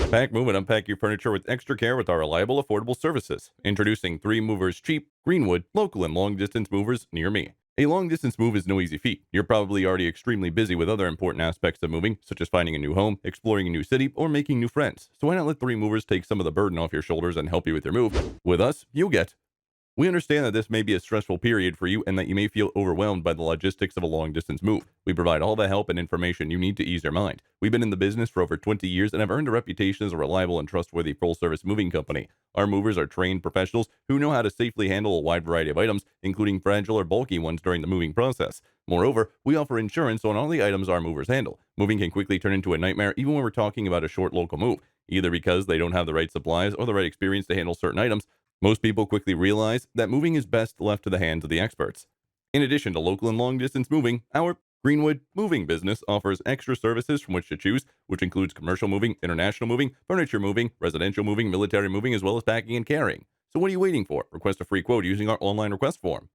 Pack, move, and unpack your furniture with extra care with our reliable, affordable services. Introducing 3 Movers Cheap, Greenwood, local and long distance movers near me. A long distance move is no easy feat. You're probably already extremely busy with other important aspects of moving, such as finding a new home, exploring a new city, or making new friends. So why not let 3 Movers take some of the burden off your shoulders and help you with your move? With us, you'll get. We understand that this may be a stressful period for you and that you may feel overwhelmed by the logistics of a long distance move. We provide all the help and information you need to ease your mind. We've been in the business for over 20 years and have earned a reputation as a reliable and trustworthy full service moving company. Our movers are trained professionals who know how to safely handle a wide variety of items, including fragile or bulky ones during the moving process. Moreover, we offer insurance on all the items our movers handle. Moving can quickly turn into a nightmare even when we're talking about a short local move, either because they don't have the right supplies or the right experience to handle certain items. Most people quickly realize that moving is best left to the hands of the experts. In addition to local and long distance moving, our Greenwood moving business offers extra services from which to choose, which includes commercial moving, international moving, furniture moving, residential moving, military moving, as well as packing and carrying. So what are you waiting for? Request a free quote using our online request form.